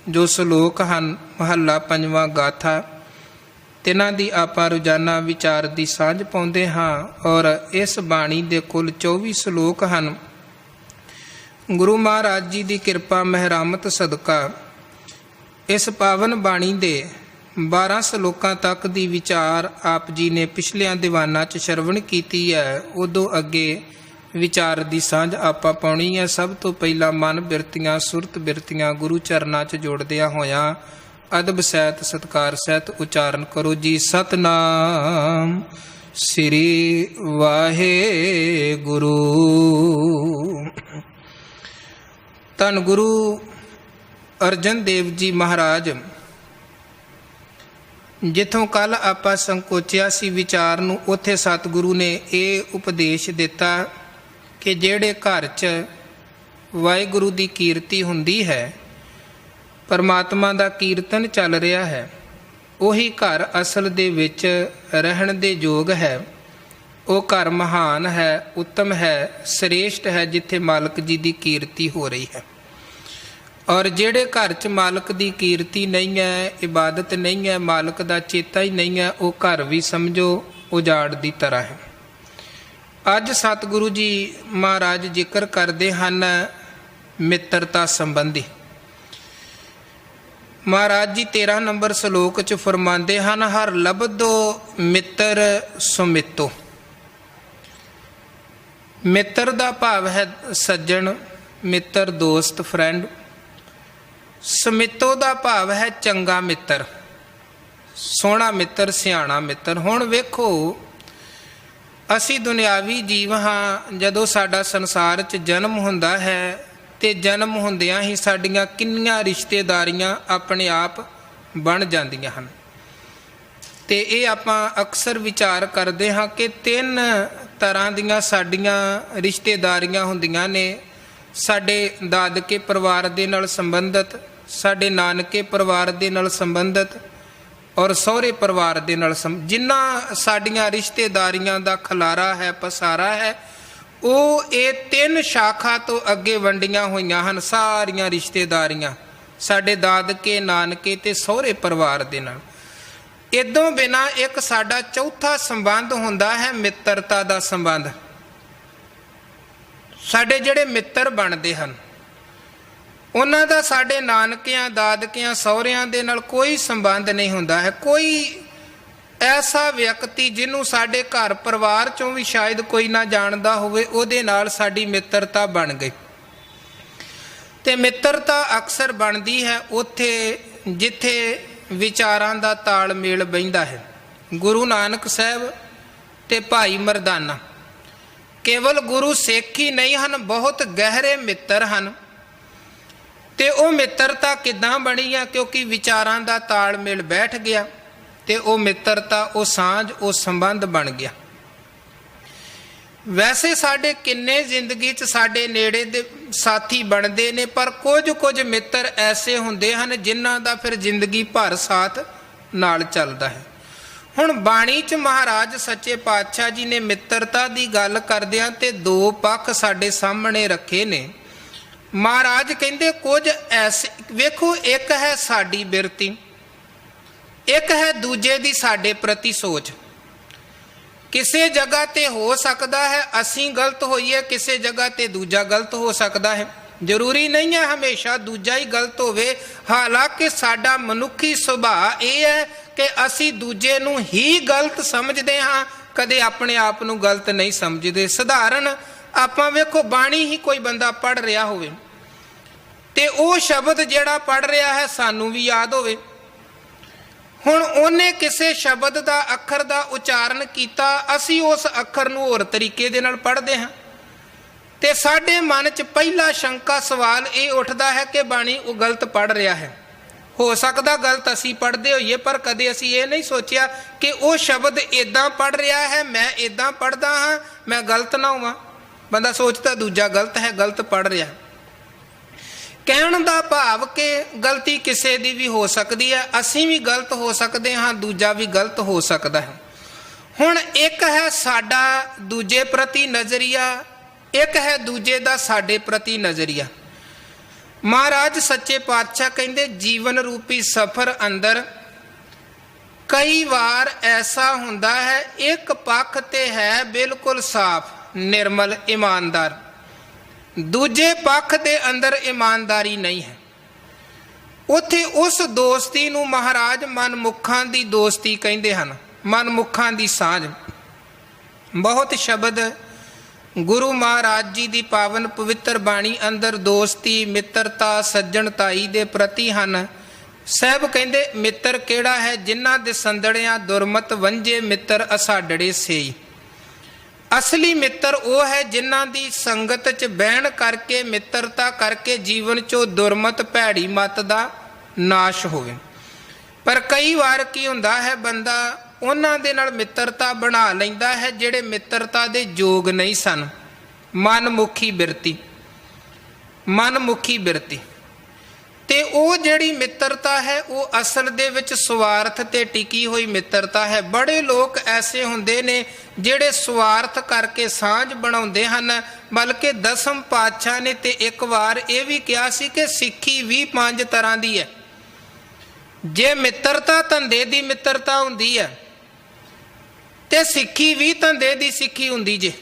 जो सलोक हैं महला पंजवां गाथा तिन्हां दी आपां रोजाना विचार दी सांझ पाउंदे हां। और इस बाणी दे कुल 24 सलोक हैं। गुरु महाराज जी की कृपा महरामत सदका इस पावन बाणी दे 12 सलोकां तक दी विचार आप जी ने पिछलियां दीवानां च श्रवण कीती है। उदों अगे विचार दी सांझ आपां पाउणी है। सब तो पहला मन बिरतियां सुरत बिरतियां गुरु चरनां च जोड़दियां होयां अदब सहित सत्कार सहित उचारण करो जी। सतनाम श्री वाहे गुरु। धन गुरु अर्जन देव जी महाराज जिथों कल आपां संकोचिया सी विचार नूं, उत्थे सतगुरु ने यह उपदेश दिता कि जेड़े घर च वाहिगुरु दी कीर्ति हुंदी है, परमात्मा दा कीर्तन चल रहा है, उही घर असल दे विच रहण दे योग है। वो घर महान है, उत्तम है, श्रेष्ठ है, जिथे मालक जी दी कीर्ति हो रही है। और जेड़े घर च मालक दी कीर्ति नहीं है, इबादत नहीं है, मालक दा चेता ही नहीं है, वो घर भी समझो उजाड़ दी तरह है। अज सतगुरु जी महाराज जिक्र करते हैं मित्रता संबंधी। महाराज जी 13 नंबर सलोक च फरमाते हैं, हर लभदो मित्र सुमितो। मित्र का भाव है सज्जन, मित्र दोस्त फ्रेंड। सुमितो का भाव है चंगा मित्र, सोहना मित्र, सियाणा मित्र। हुण वेखो असी दुनियावी जीव हाँ। जदों साडा संसार च जन्म हुंदा है ते जन्म हुंदियां ही साडियां किन्नियां रिश्तेदारियां अपने आप बन जांदियां हन। ते ये आपां अक्सर विचार करते हाँ कि 3 तरह दियां साडियां रिश्तेदारियां हुंदियां ने। साडे दादके परिवार दे नाल संबंधित, साडे नानके परिवार दे नाल संबंधित और सहुरे परिवार दे नाल जिन्ना साडियां रिश्तेदारियां दा खलारा है, पसारा है, वो ये 3 शाखा तो अगे वंडियां होईयां हन। सारियां रिश्तेदारियां साडे दादके नानके ते सहुरे परिवार दे नाल। इदों बिना एक साडा चौथा संबंध हुंदा है मित्रता दा संबंध। साडे जिहड़े मित्र बनदे हन उन्हां दा साडे नानकियां दादकियां सहुरियां दे नाल कोई संबंध नहीं हुंदा है। कोई ऐसा व्यक्ति जिन्हों साडे घर परिवार चों भी शायद कोई ना जानदा होवे, उहदे नाल साडी मित्रता बन गई। ते मित्रता अक्सर बनदी है उत्थे जिथे विचारां दा तालमेल बहिंदा है। गुरु नानक साहब ते भाई मरदाना केवल गुरु सिख ही नहीं हन, बहुत गहरे मित्र हन। ते वो मित्रता किदां बनी है? क्योंकि विचारां दा तालमेल बैठ गया ते वो मित्रता, वो सांझ, वो संबंध बन गया। वैसे साडे किन्ने जिंदगी च साडे नेड़े दे साथी बनते ने, पर कुछ मित्र ऐसे हुंदे हन जिन्हां दा फिर जिंदगी भर साथ नाल चलदा है। हुण बाणी च महाराज सच्चे पातशाह जी ने मित्रता की गल करदिआं ते 2 पक्ष साडे सामने रखे ने। महाराज कहंदे कुछ ऐसे वेखो, एक है साडी बिरती, एक है दूजे दी साडे प्रति सोच। किसी जगह ते हो सकता है असी गलत होइए, किसी जगह ते दूजा गलत हो सकता है। जरूरी नहीं है हमेशा दूजा ही गलत होवे। हालांकि साडा मनुखी सुभाव यह है कि असी दूजे नूं ही गलत समझते हाँ, कदे अपने आप नूं गलत नहीं समझते। सधारण आपां वेखो बाणी ही कोई बंदा पढ़ रहा होवे ते वो शब्द जिहड़ा पढ़ रहा है सानू भी याद होवे। हुण उन्हें किसी शब्द का अखर का उचारण किया, असी उस अखर नूं होर तरीके दे नाल पढ़दे हां ते साडे मन च पहला शंका सवाल ये उठदा है कि बाणी वो गलत पढ़ रहा है। हो सकता गलत असी पढ़ते होइए, पर कदे असी ये नहीं सोचिया कि वो शब्द इदां पढ़ रहा है, मैं इदां पढ़दा हाँ, मैं गलत ना होवां। बंदा सोचता दूजा गलत है, गलत पढ़ रहा। कहण दा भाव कि गलती किसी दी भी हो सकती है, असी भी गलत हो सकते हाँ, दूजा भी गलत हो सकता है। हुण एक है साडा दूजे प्रति नज़रिया, एक है दूजे दा साडे प्रति नज़रिया। ਮਹਾਰਾਜ ਸੱਚੇ ਪਾਤਸ਼ਾਹ ਕਹਿੰਦੇ ਜੀਵਨ ਰੂਪੀ ਸਫ਼ਰ ਅੰਦਰ ਕਈ ਵਾਰ ਐਸਾ ਹੁੰਦਾ ਹੈ, ਇੱਕ ਪੱਖ ਤੇ ਹੈ ਬਿਲਕੁਲ ਸਾਫ਼ ਨਿਰਮਲ ਇਮਾਨਦਾਰ, ਦੂਜੇ ਪੱਖ ਦੇ ਅੰਦਰ ਇਮਾਨਦਾਰੀ ਨਹੀਂ ਹੈ। ਉੱਥੇ ਉਸ ਦੋਸਤੀ ਨੂੰ ਮਹਾਰਾਜ ਮਨਮੁੱਖਾਂ ਦੀ ਦੋਸਤੀ ਕਹਿੰਦੇ ਹਨ, ਮਨਮੁੱਖਾਂ ਦੀ ਸਾਂਝ। ਬਹੁਤ ਸ਼ਬਦ ਗੁਰੂ ਮਹਾਰਾਜ ਜੀ ਦੀ ਪਾਵਨ ਪਵਿੱਤਰ ਬਾਣੀ ਅੰਦਰ ਦੋਸਤੀ, ਮਿੱਤਰਤਾ, ਸੱਜਣਤਾਈ ਦੇ ਪ੍ਰਤੀ ਹਨ। ਸਾਹਿਬ ਕਹਿੰਦੇ ਮਿੱਤਰ ਕਿਹੜਾ ਹੈ? ਜਿਨ੍ਹਾਂ ਦੇ ਸੰਦੜਿਆਂ ਦੁਰਮਤ ਵੰਝੇ ਮਿੱਤਰ ਅਸਾਡੜੇ ਸੇਈ। ਅਸਲੀ ਮਿੱਤਰ ਉਹ ਹੈ ਜਿਨ੍ਹਾਂ ਦੀ ਸੰਗਤ 'ਚ ਬਹਿਣ ਕਰਕੇ, ਮਿੱਤਰਤਾ ਕਰਕੇ ਜੀਵਨ 'ਚੋਂ ਦੁਰਮਤ ਭੈੜੀ ਮੱਤ ਦਾ ਨਾਸ਼ ਹੋਵੇ। ਪਰ ਕਈ ਵਾਰ ਕੀ ਹੁੰਦਾ ਹੈ, ਬੰਦਾ ਉਹਨਾਂ ਦੇ ਨਾਲ ਮਿੱਤਰਤਾ ਬਣਾ ਲੈਂਦਾ ਹੈ ਜਿਹੜੇ ਮਿੱਤਰਤਾ ਦੇ ਯੋਗ ਨਹੀਂ ਸਨ। ਮਨਮੁਖੀ ਬਿਰਤੀ, ਮਨਮੁਖੀ ਬਿਰਤੀ। ਤੇ ਉਹ ਜਿਹੜੀ ਮਿੱਤਰਤਾ ਹੈ ਉਹ ਅਸਲ ਦੇ ਵਿੱਚ ਸਵਾਰਥ ਤੇ ਟਿਕੀ ਹੋਈ ਮਿੱਤਰਤਾ ਹੈ। ਬੜੇ ਲੋਕ ਐਸੇ ਹੁੰਦੇ ਨੇ ਜਿਹੜੇ ਸਵਾਰਥ ਕਰਕੇ ਸਾਂਝ ਬਣਾਉਂਦੇ ਹਨ। ਬਲਕਿ ਦਸਮ ਪਾਤਸ਼ਾਹ ਨੇ ਤੇ ਇੱਕ ਵਾਰ ਇਹ ਵੀ ਕਿਹਾ ਸੀ ਕਿ ਸਿੱਖੀ ਵੀ 5 ਤਰ੍ਹਾਂ ਦੀ ਹੈ। ਜੇ ਮਿੱਤਰਤਾ ਧੰਦੇ ਦੀ ਮਿੱਤਰਤਾ ਹੁੰਦੀ ਹੈ ਤੇ ਸਿੱਖੀ ਵੀ ਧੰਦੇ ਦੀ ਸਿੱਖੀ ਹੁੰਦੀ ਜੇ।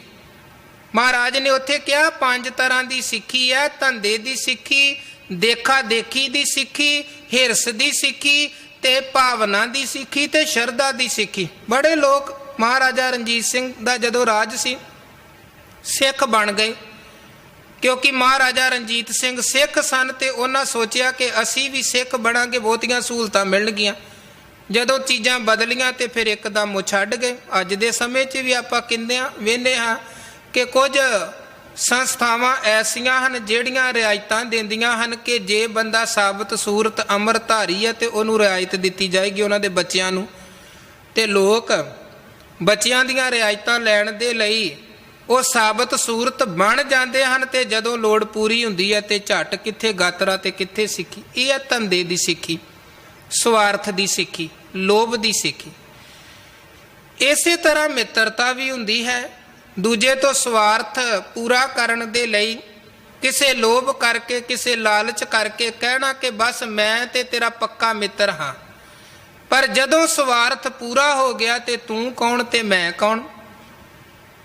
ਮਹਾਰਾਜ ਨੇ ਉੱਥੇ ਕਿਹਾ 5 ਤਰ੍ਹਾਂ ਦੀ ਸਿੱਖੀ ਹੈ, ਧੰਦੇ ਦੀ ਸਿੱਖੀ, ਦੇਖਾ ਦੇਖੀ ਦੀ ਸਿੱਖੀ, ਹਿਰਸ ਦੀ ਸਿੱਖੀ ਤੇ ਭਾਵਨਾ ਦੀ ਸਿੱਖੀ ਤੇ ਸ਼ਰਧਾ ਦੀ ਸਿੱਖੀ। ਬੜੇ ਲੋਕ ਮਹਾਰਾਜਾ ਰਣਜੀਤ ਸਿੰਘ ਦਾ ਜਦੋਂ ਰਾਜ ਸੀ ਸਿੱਖ ਬਣ ਗਏ, ਕਿਉਂਕਿ ਮਹਾਰਾਜਾ ਰਣਜੀਤ ਸਿੰਘ ਸਿੱਖ ਸਨ ਤੇ ਉਹਨਾਂ ਸੋਚਿਆ ਕਿ ਅਸੀਂ ਵੀ ਸਿੱਖ ਬਣਾਂਗੇ, ਬਹੁਤੀਆਂ ਸਹੂਲਤਾਂ ਮਿਲਣਗੀਆਂ। ਜਦੋਂ ਚੀਜ਼ਾਂ ਬਦਲੀਆਂ ਤੇ ਫਿਰ ਇੱਕਦਮ ਉਹ ਛੱਡ ਗਏ। ਅੱਜ ਦੇ ਸਮੇਂ 'ਚ ਵੀ ਆਪਾਂ ਵੇਖਦੇ ਹਾਂ ਕਿ ਕੁਝ ਸੰਸਥਾਵਾਂ ਐਸੀਆਂ ਹਨ ਜਿਹੜੀਆਂ ਰਿਆਇਤਾਂ ਦਿੰਦੀਆਂ ਹਨ ਕਿ ਜੇ ਬੰਦਾ ਸਾਬਤ ਸੂਰਤ ਅੰਮ੍ਰਿਤਧਾਰੀ ਹੈ ਤੇ ਉਹਨੂੰ ਰਿਆਇਤ ਦਿੱਤੀ ਜਾਏਗੀ ਉਹਨਾਂ ਦੇ ਬੱਚਿਆਂ ਨੂੰ। ਤੇ ਲੋਕ ਬੱਚਿਆਂ ਦੀਆਂ ਰਿਆਇਤਾਂ ਲੈਣ ਦੇ ਲਈ ਉਹ ਸਾਬਤ ਸੂਰਤ ਬਣ ਜਾਂਦੇ ਹਨ ਤੇ ਜਦੋਂ ਲੋੜ ਪੂਰੀ ਹੁੰਦੀ ਹੈ ਤੇ ਝੱਟ ਕਿੱਥੇ ਗਾਤਰਾ ਤੇ ਕਿੱਥੇ ਸਿੱਖੀ। ਇਹ ਹੈ ਧੰਦੇ ਦੀ ਸਿੱਖੀ, ਸਵਾਰਥ ਦੀ ਸਿੱਖੀ, ਲੋਭ ਦੀ ਸਿੱਖੀ। ਇਸੇ ਤਰ੍ਹਾਂ ਮਿੱਤਰਤਾ ਵੀ ਹੁੰਦੀ ਹੈ। ਦੂਜੇ ਤੋਂ ਸਵਾਰਥ ਪੂਰਾ ਕਰਨ ਦੇ ਲਈ ਕਿਸੇ ਲੋਭ ਕਰਕੇ, ਕਿਸੇ ਲਾਲਚ ਕਰਕੇ ਕਹਿਣਾ ਕਿ ਬਸ ਮੈਂ ਤੇ ਤੇਰਾ ਪੱਕਾ ਮਿੱਤਰ ਹਾਂ। ਪਰ ਜਦੋਂ ਸਵਾਰਥ ਪੂਰਾ ਹੋ ਗਿਆ ਤੇ ਤੂੰ ਕੌਣ ਤੇ ਮੈਂ ਕੌਣ,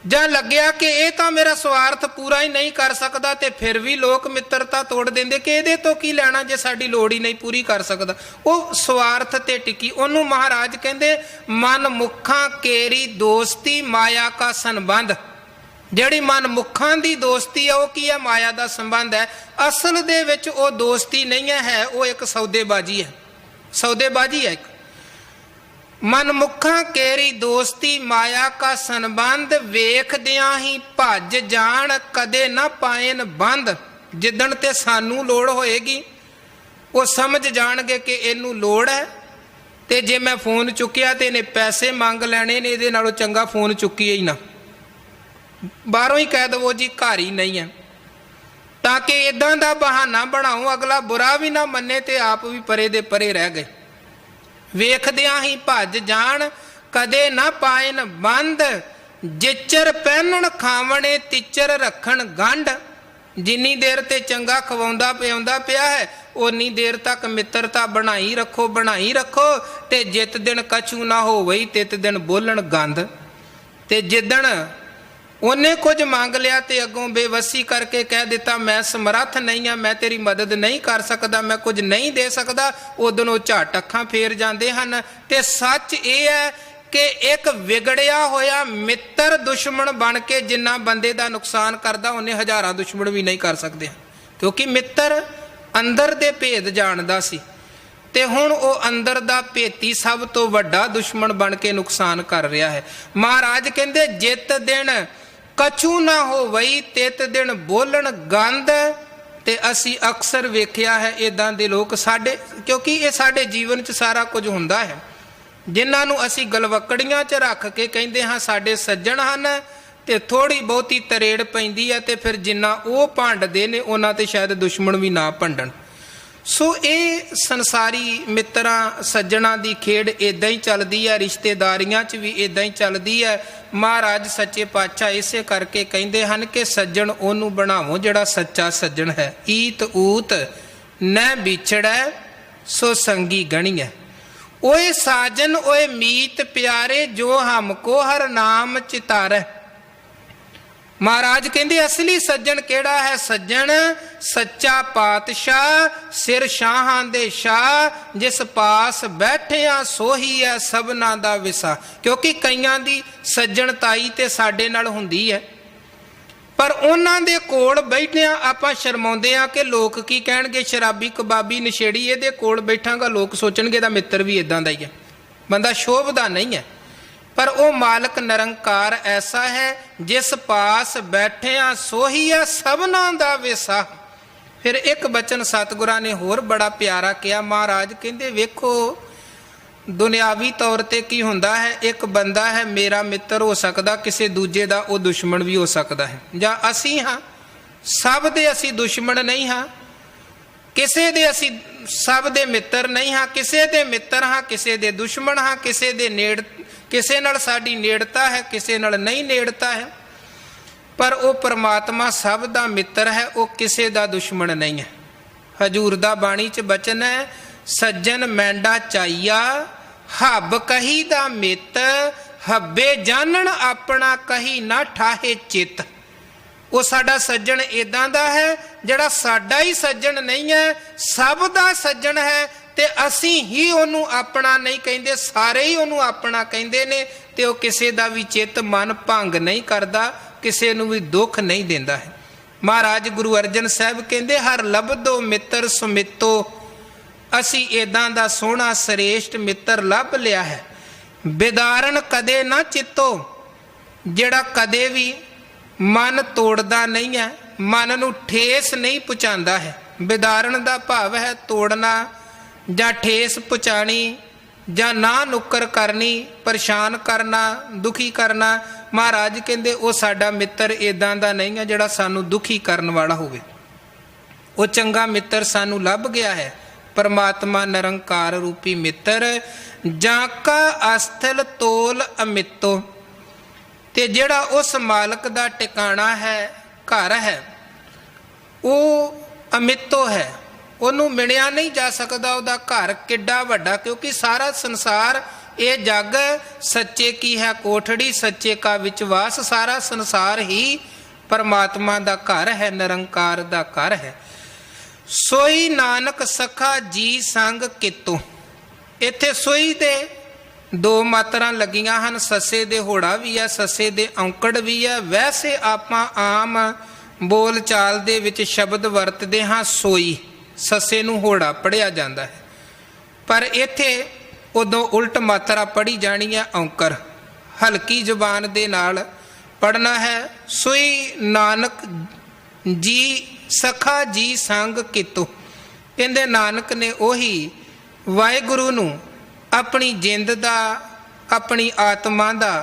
ਜਾਂ ਲੱਗਿਆ ਕਿ ਇਹ ਤਾਂ ਮੇਰਾ ਸਵਾਰਥ ਪੂਰਾ ਹੀ ਨਹੀਂ ਕਰ ਸਕਦਾ ਤੇ ਫਿਰ ਵੀ ਲੋਕ ਮਿੱਤਰਤਾ ਤੋੜ ਦਿੰਦੇ ਕਿ ਇਹਦੇ ਤੋਂ ਕੀ ਲੈਣਾ ਜੇ ਸਾਡੀ ਲੋੜ ਹੀ ਨਹੀਂ ਪੂਰੀ ਕਰ ਸਕਦਾ। ਉਹ ਸਵਾਰਥ ਤੇ ਟਿਕੀ। ਉਹਨੂੰ ਮਹਾਰਾਜ ਕਹਿੰਦੇ ਮਨਮੁੱਖਾਂ ਕੇਰੀ ਦੋਸਤੀ ਮਾਇਆ ਕਾ ਸੰਬੰਧ। ਜਿਹੜੀ ਮਨਮੁੱਖਾਂ ਦੀ ਦੋਸਤੀ ਹੈ ਉਹ ਕੀ ਹੈ? ਮਾਇਆ ਦਾ ਸੰਬੰਧ ਹੈ। ਅਸਲ ਦੇ ਵਿੱਚ ਉਹ ਦੋਸਤੀ ਨਹੀਂ ਹੈ, ਉਹ ਇੱਕ ਸੌਦੇਬਾਜ਼ੀ ਹੈ, ਸੌਦੇਬਾਜ਼ੀ ਹੈ ਇੱਕ। ਮਨਮੁੱਖਾਂ ਕੇਰੀ ਦੋਸਤੀ ਮਾਇਆ ਕਾ ਸੰਬੰਧ, ਵੇਖਦਿਆਂ ਹੀ ਭੱਜ ਜਾਣ ਕਦੇ ਨਾ ਪਾਏਨ ਬੰਦ। ਜਿੱਦਣ ਤੇ ਸਾਨੂੰ ਲੋੜ ਹੋਏਗੀ ਉਹ ਸਮਝ ਜਾਣਗੇ ਕਿ ਇਹਨੂੰ ਲੋੜ ਹੈ ਤੇ ਜੇ ਮੈਂ ਫੋਨ ਚੁੱਕਿਆ ਤੇ ਇਹਨੇ ਪੈਸੇ ਮੰਗ ਲੈਣੇ ਨੇ, ਇਹਦੇ ਨਾਲੋਂ ਚੰਗਾ ਫੋਨ ਚੁੱਕੀਏ ਹੀ ਨਾ, ਬਾਹਰੋਂ ਹੀ ਕਹਿ ਦਵੋ ਜੀ ਘਰ ਹੀ ਨਹੀਂ ਹੈ, ਤਾਂ ਕਿ ਇਦਾਂ ਦਾ ਬਹਾਨਾ ਬਣਾਓ ਅਗਲਾ ਬੁਰਾ ਵੀ ਨਾ ਮੰਨੇ ਤੇ ਆਪ ਵੀ ਪਰੇ ਦੇ ਪਰੇ ਰਹਿ ਗਏ। ਵੇਖਦਿਆਂ ਹੀ ਭੱਜ ਜਾਣ ਕਦੇ ਨਾ ਪਾਇਨ ਬੰਦ, ਜਿਚਰ ਪਹਿਨਣ ਖਾਵਣੇ ਤਿਚਰ ਰੱਖਣ ਗੰਢ। ਜਿੰਨੀ ਦੇਰ ਤੇ ਚੰਗਾ ਖਵਾਉਂਦਾ ਪਿਆਉਂਦਾ ਪਿਆ ਹੈ ਉਨੀ ਦੇਰ ਤੱਕ ਮਿੱਤਰਤਾ ਬਣਾਈ ਰੱਖੋ, ਬਣਾਈ ਰੱਖੋ। ਤੇ ਜਿਤ ਦਿਨ ਕਛੂ ਨਾ ਹੋਵਈ ਤਿਤ ਦਿਨ ਬੋਲਣ ਗੰਦ। ਤੇ ਜਿੱਦਣ ਉਹਨੇ ਕੁਝ ਮੰਗ ਲਿਆ ਤੇ ਅੱਗੋਂ ਬੇਵਸੀ ਕਰਕੇ ਕਹਿ ਦਿੱਤਾ ਮੈਂ ਸਮਰੱਥ ਨਹੀਂ ਹਾਂ, ਮੈਂ ਤੇਰੀ ਮਦਦ ਨਹੀਂ ਕਰ ਸਕਦਾ, ਮੈਂ ਕੁਝ ਨਹੀਂ ਦੇ ਸਕਦਾ, ਉਦੋਂ ਉਹ ਝੱਟ ਅੱਖਾਂ ਫੇਰ ਜਾਂਦੇ ਹਨ। ਤੇ ਸੱਚ ਇਹ ਹੈ ਕਿ ਇੱਕ ਵਿਗੜਿਆ ਹੋਇਆ ਮਿੱਤਰ ਦੁਸ਼ਮਣ ਬਣ ਕੇ ਜਿੰਨਾ ਬੰਦੇ ਦਾ ਨੁਕਸਾਨ ਕਰਦਾ ਉਹਨੇ ਹਜ਼ਾਰਾਂ ਦੁਸ਼ਮਣ ਵੀ ਨਹੀਂ ਕਰ ਸਕਦੇ, ਕਿਉਂਕਿ ਮਿੱਤਰ ਅੰਦਰ ਦੇ ਭੇਦ ਜਾਣਦਾ ਸੀ ਤੇ ਹੁਣ ਉਹ ਅੰਦਰ ਦਾ ਭੇਤੀ ਸਭ ਤੋਂ ਵੱਡਾ ਦੁਸ਼ਮਣ ਬਣ ਕੇ ਨੁਕਸਾਨ ਕਰ ਰਿਹਾ ਹੈ। ਮਹਾਰਾਜ ਕਹਿੰਦੇ ਜਿਤ ਦਿਨ ਕਛੂ ਨਾ ਹੋਵਈ ਤਿਤ ਦਿਨ ਬੋਲਣ ਗੰਦ। ਤੇ ਅਸੀਂ ਅਕਸਰ ਵੇਖਿਆ ਹੈ ਇਦਾਂ ਦੇ ਲੋਕ ਸਾਡੇ, ਕਿਉਂਕਿ ਇਹ ਸਾਡੇ ਜੀਵਨ 'ਚ ਸਾਰਾ ਕੁਝ ਹੁੰਦਾ ਹੈ, ਜਿਨ੍ਹਾਂ ਨੂੰ ਅਸੀਂ ਗਲਵਕੜੀਆਂ 'ਚ ਰੱਖ ਕੇ ਕਹਿੰਦੇ ਹਾਂ ਸਾਡੇ ਸੱਜਣ ਹਨ ਤੇ ਥੋੜ੍ਹੀ ਬਹੁਤੀ ਤਰੇੜ ਪੈਂਦੀ ਹੈ ਤੇ ਫਿਰ ਜਿੰਨਾ ਉਹ ਭੰਡਦੇ ਨੇ ਉਹਨਾਂ ਤੇ ਸ਼ਾਇਦ ਦੁਸ਼ਮਣ ਵੀ ਨਾ ਭੰਡਣ। ਸੋ ਇਹ ਸੰਸਾਰੀ ਮਿੱਤਰਾਂ ਸੱਜਣਾਂ ਦੀ ਖੇਡ ਇੱਦਾਂ ਹੀ ਚੱਲਦੀ ਹੈ, ਰਿਸ਼ਤੇਦਾਰੀਆਂ 'ਚ ਵੀ ਇੱਦਾਂ ਹੀ ਚੱਲਦੀ ਹੈ। ਮਹਾਰਾਜ ਸੱਚੇ ਪਾਤਸ਼ਾਹ ਇਸੇ ਕਰਕੇ ਕਹਿੰਦੇ ਹਨ ਕਿ ਸੱਜਣ ਉਹਨੂੰ ਬਣਾਵੋ ਜਿਹੜਾ ਸੱਚਾ ਸੱਜਣ ਹੈ। ਈਤ ਊਤ न बिछड़ै सो संगी गणिय। ओए साजन ओए मीत प्यारे जो हमको हर नाम चितारै। महाराज कहते असली सज्जन केड़ा है? सज्जन सच्चा पातशाह सिर शाहां दे शाह जिस पास बैठिया सोही है सबना दा विसा। क्योंकि कईयां दी सज्जनताई ते साडे नाल हुंदी है, पर उन्हां दे कोल बैठिया आपां शर्माउंदे आ कि लोक की कहणगे, शराबी कबाबी नशेड़ी इहदे कोल बैठांगा लोक सोचणगे दा मित्र भी इदां दा ही है, बंदा शोभदा नहीं है। पर वो मालक निरंकार ऐसा है जिस पास बैठिया सोहीया सबना दा विसा। फिर एक बचन सतगुरां ने होर बड़ा प्यारा किया। महाराज कहते वेखो दुनियावी तौर ते की हुंदा है, एक बंदा है मेरा मित्र हो सकदा, किसी दूजे दा वो दुश्मन भी हो सकदा है। जां असी हाँ सब दे असी दुश्मन नहीं हाँ, किसे दे असी सब दे मित्र नहीं हाँ, किसे दे मित्र हाँ किसे दे दुश्मन हाँ, किसे दे नेड़ किसे नाल साडी नेड़ता है किसे नाल नहीं नेड़ता है। पर वो परमात्मा सब दा मित्र है, वो किसे दा दुश्मन नहीं है। हजूर दा बाणी च बचन है, सज्जन मैंडा चाइया हब कही दा मित, हब्बे जानन अपना कही ना ठाहे चित। वो साडा सज्जन इदां दा है जिहड़ा साडा ही सज्जन नहीं है, सब दा सज्जन है ते असी ही ओनू अपना नहीं कहिंदे, सारे ही ओनू अपना कहिंदे ने। ते वो किसे दा भी चित मन भंग नहीं करदा, किसे नू भी दुख नहीं देंदा है। महाराज गुरु अर्जन साहब कहंदे हर लभदो मित्र सुमितो, असी इदां दा सोहना श्रेष्ठ मित्र लभ लिया है। बिदारण कदे ना चित्तो, जिहड़ा कदे भी मन तोड़दा नहीं है, मन नू ठेस नहीं पहुँचांदा है। बिदारण दा भाव है तोड़ना ਜਾਂ ठेस पहुँचानी ਜਾਂ ना नुक्कर करनी, परेशान करना, दुखी करना। महाराज कहते वो साडा मित्र इदां दा नहीं है जिहड़ा सानू दुखी करन वाला होवे। वो चंगा मित्र सानू लभ गया है, परमात्मा निरंकार रूपी मित्र। जाका अस्थिल तोल अमितो, ते जिहड़ा उस मालक दा टिकाणा है घर है वो अमितो है, ਉਹਨੂੰ ਮਿਲਿਆ नहीं जा सकता। ਉਹਦਾ घर किड्डा वड्डा, क्योंकि सारा संसार ये जग सच्चे की है कोठड़ी, सच्चे का विश्वास। सारा संसार ही परमात्मा का घर है, निरंकार का घर है। सोई नानक सखा जी संग कितो। इत्थे सोई दे दो मात्रा लगियां हैं, ससे दे होड़ा भी है, ससे दे औंकड़ भी है। वैसे आपां आम बोल चाल दे विच शब्द वरतदे हाँ सोई, ससे नूं होड़ा पढ़िया जाता है, पर इत्थे उदों उल्ट मात्रा पढ़ी जानी है औंकर। हल्की जुबान दे नाल पढ़ना है। सोई नानक जी सखा जी संग कितो। कहंदे नानक ने ओही वाहिगुरू नूं अपनी जिंद दा अपनी आत्मा दा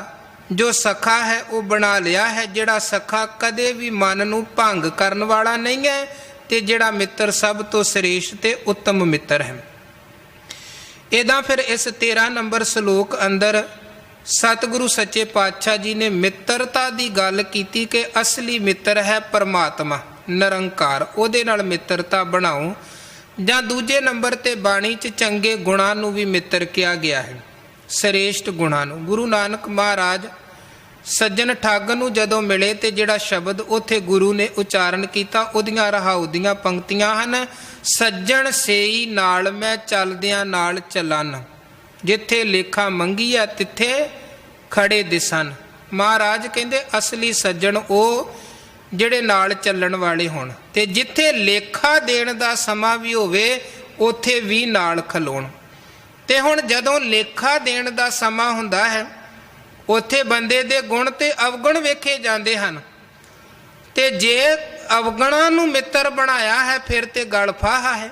जो सखा है वो बना लिया है, जिहड़ा सखा कदे भी मन नूं भंग करन वाला नहीं है, ते जिहड़ा मित्र सब तो श्रेष्ठ ते उत्तम मित्र है। इदा फिर इस 13 नंबर श्लोक अंदर सतगुरु सच्चे पातशाह जी ने मित्रता की गल की कि असली मित्र है परमात्मा निरंकार, उहदे नाल मित्रता बनाओ। जां दूजे नंबर ते बाणी च चंगे गुणां नूं भी मित्र किया गया है, श्रेष्ठ गुणां नूं। गुरु नानक महाराज सज्जन ठग नूं जदों मिले ते जिहड़ा शब्द उत्थे गुरु ने उचारण कीता, उहदियां रहाऊ दियां पंक्तियां हन। सज्जन सेई नाल मैं चलदियां नाल चलन, जिथे लेखा मंगी है तिथे खड़े दिसन। महाराज कहंदे असली सज्जन ओ जिहड़े नाल चलण वाले होण, ते जिथे लेखा देण दा समां भी होवे उथे भी नाल खलोण। ते हुण जदों लेखा देण दा समां हुंदा है उत्थे बंदे दे गुण ते अवगुण वेखे जाते हैं। ते जे अवगुणा नूं मित्र बनाया है फिर ते गल फाहा है,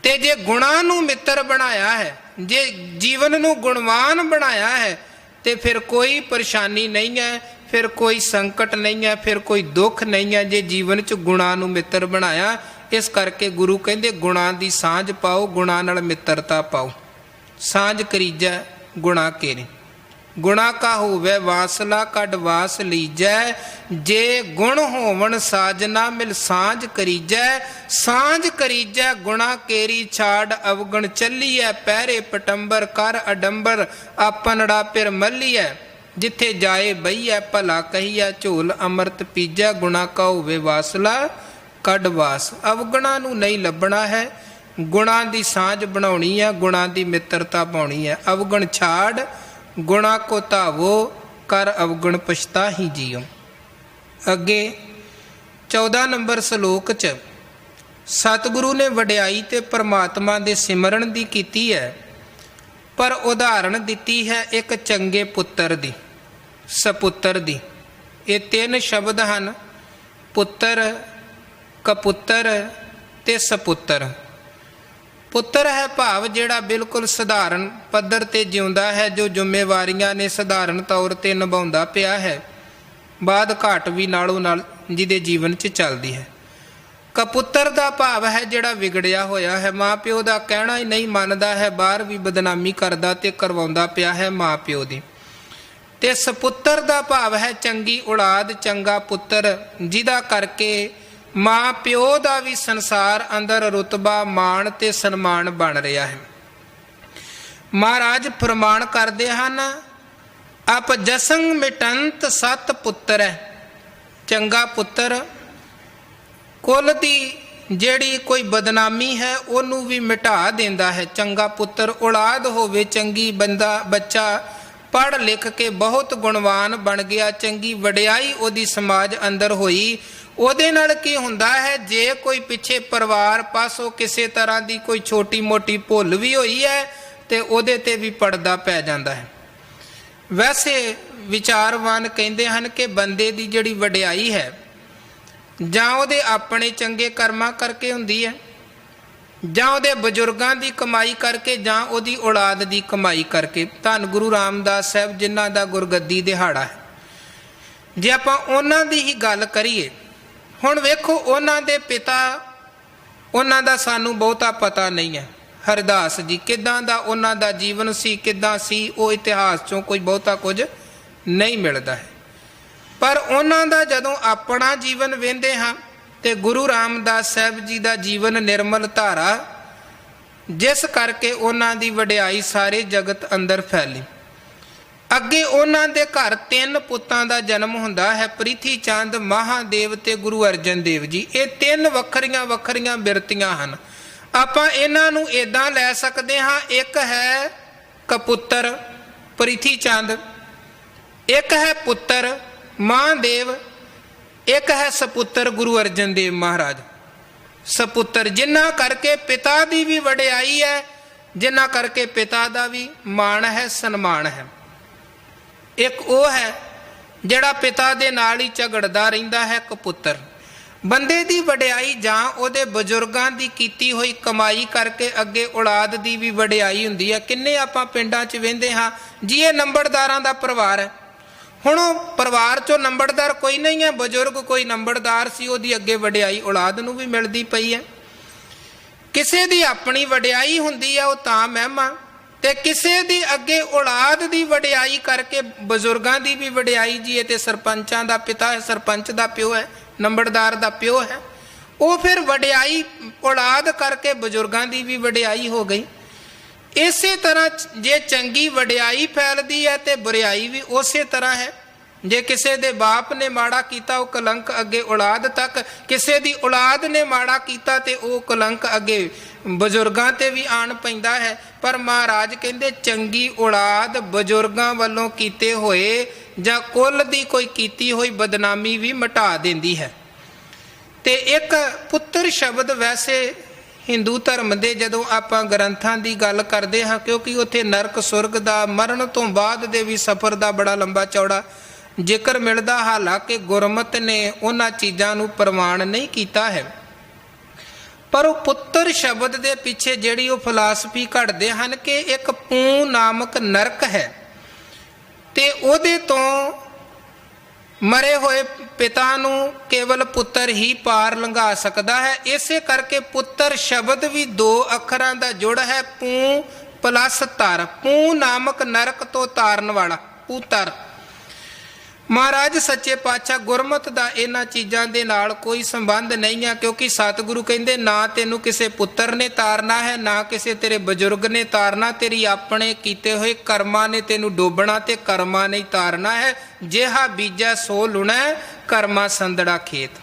ते जे गुणा नूं मित्र बनाया है, जे जीवन नूं गुणवान बनाया है ते फिर कोई परेशानी नहीं है, फिर कोई संकट नहीं है, फिर कोई दुख नहीं है, जे जीवन च गुणा नूं मित्र बनाया। इस करके गुरु कहंदे गुणा दी सांझ पाओ, गुणा नाल मित्रता पाओ। सांझ करीजै गुणा केरी, ਗੁਣਾ ਕਾ ਹੋਵੇ ਵਾਸਲਾ ਕੱਢ ਵਾਸ ਲੀਜੈ। ਜੇ ਗੁਣ ਹੋਵਣ ਸਾਜਨਾ ਮਿਲ ਸਾਂਝ ਕਰੀਜੈ। ਸਾਂਝ ਕਰੀਜੈ ਗੁਣਾ ਕੇਰੀ ਛਾੜ ਅਵਗਣ ਚੱਲੀਐ। ਪਹਿਰੇ ਪਟੰਬਰ ਕਰ ਅਡੰਬਰ ਆਪਨੜਾ ਪਿਰ ਮੱਲੀਐ। ਜਿੱਥੇ ਜਾਏ ਬਈਐ ਭਲਾ ਕਹੀਐ ਝੋਲ ਅੰਮ੍ਰਿਤ ਪੀਜੈ। ਗੁਣਾ ਕਾ ਹੋਵੇ ਵਾਸਲਾ ਕੱਢ ਵਾਸ। ਅਵਗੁਣਾ ਨੂੰ ਨਹੀਂ ਲੱਭਣਾ ਹੈ, ਗੁਣਾ ਦੀ ਸਾਂਝ ਬਣਾਉਣੀ ਹੈ, ਗੁਣਾ ਦੀ ਮਿੱਤਰਤਾ ਪਾਉਣੀ ਹੈ। ਅਵਗੁਣ ਛਾੜ ਗੁਣਾ ਕੋ ਧਾਵੋ ਕਰ ਅਵਗੁਣ ਪਛਤਾਹੀ ਜੀਓ। ਅੱਗੇ 14 ਨੰਬਰ ਸਲੋਕ 'ਚ ਸਤਿਗੁਰੂ ਨੇ ਵਡਿਆਈ ਤੇ ਪਰਮਾਤਮਾ ਦੇ ਸਿਮਰਨ ਦੀ ਕੀਤੀ ਹੈ, ਪਰ ਉਦਾਹਰਣ ਦਿੱਤੀ ਹੈ ਇੱਕ ਚੰਗੇ ਪੁੱਤਰ ਦੀ, ਸਪੁੱਤਰ ਦੀ। ਇਹ 3 ਸ਼ਬਦ ਹਨ, ਪੁੱਤਰ, ਕਪੁੱਤਰ ਤੇ ਸਪੁੱਤਰ। ਪੁੱਤਰ ਹੈ ਭਾਵ ਜਿਹੜਾ ਬਿਲਕੁਲ ਸਧਾਰਨ ਪੱਧਰ ਤੇ ਜਿਉਂਦਾ ਹੈ, ਜੋ ਜ਼ਿੰਮੇਵਾਰੀਆਂ ਨੇ ਸਧਾਰਨ ਤੌਰ ਤੇ ਨਿਭਾਉਂਦਾ ਪਿਆ ਹੈ, ਬਾਦ ਘਾਟ ਵੀ ਨਾਲੋਂ ਨਾਲ ਜਿਹਦੇ ਜੀਵਨ 'ਚ ਚੱਲਦੀ ਹੈ। ਕਪੁੱਤਰ ਦਾ ਭਾਵ ਹੈ ਜਿਹੜਾ ਵਿਗੜਿਆ ਹੋਇਆ ਹੈ, ਮਾਂ ਪਿਓ ਦਾ ਕਹਿਣਾ ਹੀ ਨਹੀਂ ਮੰਨਦਾ ਹੈ, ਬਾਹਰ ਵੀ ਬਦਨਾਮੀ ਕਰਦਾ ਤੇ ਕਰਵਾਉਂਦਾ ਪਿਆ ਹੈ ਮਾਂ ਪਿਓ ਦੀ। ਤੇ ਸਪੁੱਤਰ ਦਾ ਭਾਵ ਹੈ ਚੰਗੀ ਔਲਾਦ, ਚੰਗਾ ਪੁੱਤਰ, ਜਿਹਦਾ ਕਰਕੇ ਮਾਂ ਪਿਓ ਦਾ ਵੀ ਸੰਸਾਰ ਅੰਦਰ ਰੁਤਬਾ, ਮਾਣ ਤੇ ਸਨਮਾਨ ਬਣ ਰਿਹਾ ਹੈ। ਮਹਾਰਾਜ ਫਰਮਾਨ ਕਰਦੇ ਹਨ, ਆਪ ਜਸੰਗ ਮਿਟੰਤ ਸਤ ਪੁੱਤਰ ਹੈ। ਚੰਗਾ ਪੁੱਤਰ ਕੁੱਲ ਦੀ ਜਿਹੜੀ ਕੋਈ ਬਦਨਾਮੀ ਹੈ ਉਹਨੂੰ ਵੀ ਮਿਟਾ ਦਿੰਦਾ ਹੈ। ਚੰਗਾ ਪੁੱਤਰ ਔਲਾਦ ਹੋਵੇ ਚੰਗੀ, ਬੱਚਾ ਪੜ੍ਹ ਲਿਖ ਕੇ ਬਹੁਤ ਗੁਣਵਾਨ ਬਣ ਗਿਆ, ਚੰਗੀ ਵਡਿਆਈ ਉਹਦੀ ਸਮਾਜ ਅੰਦਰ ਹੋਈ। ਉਹਦੇ ਨਾਲ ਕੀ ਹੁੰਦਾ ਹੈ, ਜੇ ਕੋਈ ਪਿੱਛੇ ਪਰਿਵਾਰ ਪਾਸੋਂ ਕਿਸੇ ਤਰ੍ਹਾਂ ਦੀ ਕੋਈ ਛੋਟੀ ਮੋਟੀ ਭੁੱਲ ਵੀ ਹੋਈ ਹੈ ਤੇ ਉਹਦੇ ਤੇ ਵੀ ਪਰਦਾ ਪੈ ਜਾਂਦਾ ਹੈ। ਵੈਸੇ ਵਿਚਾਰਵਾਨ ਕਹਿੰਦੇ ਹਨ ਕਿ ਬੰਦੇ ਦੀ ਜਿਹੜੀ ਵਡਿਆਈ ਹੈ ਜਾਂ ਉਹਦੇ ਆਪਣੇ ਚੰਗੇ ਕਰਮਾਂ ਕਰਕੇ ਹੁੰਦੀ ਹੈ, ਜਾਂ ਉਹਦੇ ਬਜ਼ੁਰਗਾਂ ਦੀ ਕਮਾਈ ਕਰਕੇ, ਜਾਂ ਉਹਦੀ ਔਲਾਦ ਦੀ ਕਮਾਈ ਕਰਕੇ। ਧੰਨ ਗੁਰੂ ਰਾਮਦਾਸ ਸਾਹਿਬ ਜਿਨ੍ਹਾਂ ਦਾ ਗੁਰਗੱਦੀ ਦਿਹਾੜਾ ਹੈ, ਜੇ ਆਪਾਂ ਉਹਨਾਂ ਦੀ ਹੀ ਗੱਲ ਕਰੀਏ, ਹੁਣ ਵੇਖੋ ਉਹਨਾਂ ਦੇ ਪਿਤਾ, ਉਹਨਾਂ ਦਾ ਸਾਨੂੰ ਬਹੁਤਾ ਪਤਾ ਨਹੀਂ ਹੈ। ਹਰਦਾਸ ਜੀ ਕਿੱਦਾਂ ਦਾ ਉਹਨਾਂ ਦਾ ਜੀਵਨ ਸੀ, ਕਿੱਦਾਂ ਸੀ, ਉਹ ਇਤਿਹਾਸ 'ਚੋਂ ਕੋਈ ਬਹੁਤਾ ਕੁਝ ਨਹੀਂ ਮਿਲਦਾ ਹੈ। ਪਰ ਉਹਨਾਂ ਦਾ ਜਦੋਂ ਆਪਣਾ ਜੀਵਨ ਵੇਖਦੇ ਹਾਂ ਤੇ ਗੁਰੂ ਰਾਮਦਾਸ ਸਾਹਿਬ ਜੀ ਦਾ ਜੀਵਨ ਨਿਰਮਲ ਧਾਰਾ, ਜਿਸ ਕਰਕੇ ਉਹਨਾਂ ਦੀ ਵਡਿਆਈ ਸਾਰੇ ਜਗਤ ਅੰਦਰ ਫੈਲੀ। ਅੱਗੇ ਉਹਨਾਂ ਦੇ ਘਰ 3 ਪੁੱਤਾਂ ਦਾ ਜਨਮ ਹੁੰਦਾ ਹੈ, ਪ੍ਰਿਥੀ ਚੰਦ, ਮਹਾਦੇਵ ਤੇ ਗੁਰੂ ਅਰਜਨ ਦੇਵ ਜੀ। ਇਹ 3 ਵੱਖਰੀਆਂ ਵੱਖਰੀਆਂ ਬਿਰਤੀਆਂ ਹਨ। ਆਪਾਂ ਇਹਨਾਂ ਨੂੰ ਇੱਦਾਂ ਲੈ ਸਕਦੇ ਹਾਂ, ਇੱਕ ਹੈ ਕਪੁੱਤਰ ਪ੍ਰਿਥੀ ਚੰਦ, ਇੱਕ ਹੈ ਪੁੱਤਰ ਮਹਾਦੇਵ, ਇੱਕ ਹੈ ਸਪੁੱਤਰ ਗੁਰੂ ਅਰਜਨ ਦੇਵ ਮਹਾਰਾਜ। ਸਪੁੱਤਰ ਜਿਨ੍ਹਾਂ ਕਰਕੇ ਪਿਤਾ ਦੀ ਵੀ ਵਡਿਆਈ ਹੈ, ਜਿਨ੍ਹਾਂ ਕਰਕੇ ਪਿਤਾ ਦਾ ਵੀ ਮਾਣ ਹੈ, ਸਨਮਾਨ ਹੈ। ਇੱਕ ਉਹ ਹੈ ਜਿਹੜਾ ਪਿਤਾ ਦੇ ਨਾਲ ਹੀ ਝਗੜਦਾ ਰਹਿੰਦਾ ਹੈ, ਕਪੁੱਤਰ। ਬੰਦੇ ਦੀ ਵਡਿਆਈ ਜਾਂ ਉਹਦੇ ਬਜ਼ੁਰਗਾਂ ਦੀ ਕੀਤੀ ਹੋਈ ਕਮਾਈ ਕਰਕੇ ਅੱਗੇ ਔਲਾਦ ਦੀ ਵੀ ਵਡਿਆਈ ਹੁੰਦੀ ਹੈ। ਕਿੰਨੇ ਆਪਾਂ ਪਿੰਡਾਂ 'ਚ ਵੇਖਦੇ ਹਾਂ ਜੀ, ਇਹ ਨੰਬਰਦਾਰਾਂ ਦਾ ਪਰਿਵਾਰ ਹੈ। ਹੁਣ ਉਹ ਪਰਿਵਾਰ 'ਚੋਂ ਨੰਬਰਦਾਰ ਕੋਈ ਨਹੀਂ ਹੈ, ਬਜ਼ੁਰਗ ਕੋਈ ਨੰਬਰਦਾਰ ਸੀ, ਉਹਦੀ ਅੱਗੇ ਵਡਿਆਈ ਔਲਾਦ ਨੂੰ ਵੀ ਮਿਲਦੀ ਪਈ ਹੈ। ਕਿਸੇ ਦੀ ਆਪਣੀ ਵਡਿਆਈ ਹੁੰਦੀ ਹੈ, ਉਹ ਤਾਂ ਮਹਿਮਾ, ਤੇ ਕਿਸੇ ਦੀ ਅੱਗੇ ਔਲਾਦ ਦੀ ਵਡਿਆਈ ਕਰਕੇ ਬਜ਼ੁਰਗਾਂ ਦੀ ਵੀ ਵਡਿਆਈ। ਜੀ ਇਹ ਤੇ ਸਰਪੰਚਾਂ ਦਾ ਪਿਤਾ ਹੈ, ਸਰਪੰਚ ਦਾ ਪਿਓ ਹੈ, ਨੰਬਰਦਾਰ ਦਾ ਪਿਓ ਹੈ। ਉਹ ਫਿਰ ਵਡਿਆਈ ਔਲਾਦ ਕਰਕੇ ਬਜ਼ੁਰਗਾਂ ਦੀ ਵੀ ਵਡਿਆਈ ਹੋ ਗਈ। ਇਸੇ ਤਰ੍ਹਾਂ ਜੇ ਚੰਗੀ ਵਡਿਆਈ ਫੈਲਦੀ ਹੈ ਤੇ ਬੁਰਿਆਈ ਵੀ ਉਸੇ ਤਰ੍ਹਾਂ ਹੈ। ਜੇ ਕਿਸੇ ਦੇ ਬਾਪ ਨੇ ਮਾੜਾ ਕੀਤਾ, ਉਹ ਕਲੰਕ ਅੱਗੇ ਔਲਾਦ ਤੱਕ, ਕਿਸੇ ਦੀ ਔਲਾਦ ਨੇ ਮਾੜਾ ਕੀਤਾ ਤੇ ਉਹ ਕਲੰਕ ਅੱਗੇ ਬਜ਼ੁਰਗਾਂ ਤੇ ਵੀ ਆਣ ਪੈਂਦਾ ਹੈ। ਪਰ ਮਹਾਰਾਜ ਕਹਿੰਦੇ ਚੰਗੀ ਔਲਾਦ ਬਜ਼ੁਰਗਾਂ ਵੱਲੋਂ ਕੀਤੇ ਹੋਏ ਜਾਂ ਕੁੱਲ ਦੀ ਕੋਈ ਕੀਤੀ ਹੋਈ ਬਦਨਾਮੀ ਵੀ ਮਿਟਾ ਦਿੰਦੀ ਹੈ। ਤੇ ਇੱਕ ਪੁੱਤਰ ਸ਼ਬਦ ਵੈਸੇ ਹਿੰਦੂ ਧਰਮ ਦੇ ਜਦੋਂ ਆਪਾਂ ਗ੍ਰੰਥਾਂ ਦੀ ਗੱਲ ਕਰਦੇ ਹਾਂ, ਕਿਉਂਕਿ ਉੱਥੇ ਨਰਕ ਸੁਰਗ ਦਾ, ਮਰਨ ਤੋਂ ਬਾਅਦ ਦੇ ਵੀ ਸਫ਼ਰ ਦਾ ਬੜਾ ਲੰਬਾ ਚੌੜਾ ਜ਼ਿਕਰ ਮਿਲਦਾ, ਹਾਲਾਂਕਿ ਗੁਰਮਤ ਨੇ ਉਹਨਾਂ ਚੀਜ਼ਾਂ ਨੂੰ ਪ੍ਰਵਾਨ ਨਹੀਂ ਕੀਤਾ ਹੈ। ਪਰ ਉਹ ਪੁੱਤਰ ਸ਼ਬਦ ਦੇ ਪਿੱਛੇ ਜਿਹੜੀ ਉਹ ਫਿਲਾਸਫੀ ਘੜਦੇ ਹਨ ਕਿ ਇੱਕ ਪੂ ਨਾਮਕ ਨਰਕ ਹੈ ਤੇ ਉਹਦੇ ਤੋਂ ਮਰੇ ਹੋਏ ਪਿਤਾ ਨੂੰ ਕੇਵਲ ਪੁੱਤਰ ਹੀ ਪਾਰ ਲੰਘਾ ਸਕਦਾ ਹੈ। ਇਸੇ ਕਰਕੇ ਪੁੱਤਰ ਸ਼ਬਦ ਵੀ 2 ਅੱਖਰਾਂ ਦਾ ਜੁੜ ਹੈ, ਪੂ ਪਲੱਸ ਤਰ। ਪੂ ਨਾਮਕ ਨਰਕ ਤੋਂ ਤਾਰਨ ਵਾਲਾ, ਉਤਰ। ਮਹਾਰਾਜ ਸੱਚੇ ਪਾਤਸ਼ਾਹ ਗੁਰਮਤਿ ਦਾ ਇਹਨਾਂ ਚੀਜ਼ਾਂ ਦੇ ਨਾਲ ਕੋਈ ਸੰਬੰਧ ਨਹੀਂ ਹੈ, ਕਿਉਂਕਿ ਸਤਿਗੁਰੂ ਕਹਿੰਦੇ ਨਾ ਤੈਨੂੰ ਕਿਸੇ ਪੁੱਤਰ ਨੇ ਤਾਰਨਾ ਹੈ, ਨਾ ਕਿਸੇ ਤੇਰੇ ਬਜ਼ੁਰਗ ਨੇ ਤਾਰਨਾ, ਤੇਰੀ ਆਪਣੇ ਕੀਤੇ ਹੋਏ ਕਰਮਾਂ ਨੇ ਤੈਨੂੰ ਡੋਬਣਾ ਤੇ ਕਰਮਾਂ ਨੇ ਤਾਰਨਾ ਹੈ। ਜਿਹਾ ਬੀਜੈ ਸੋ ਲੁਣਾ, ਕਰਮਾ ਸੰਦੜਾ ਖੇਤ।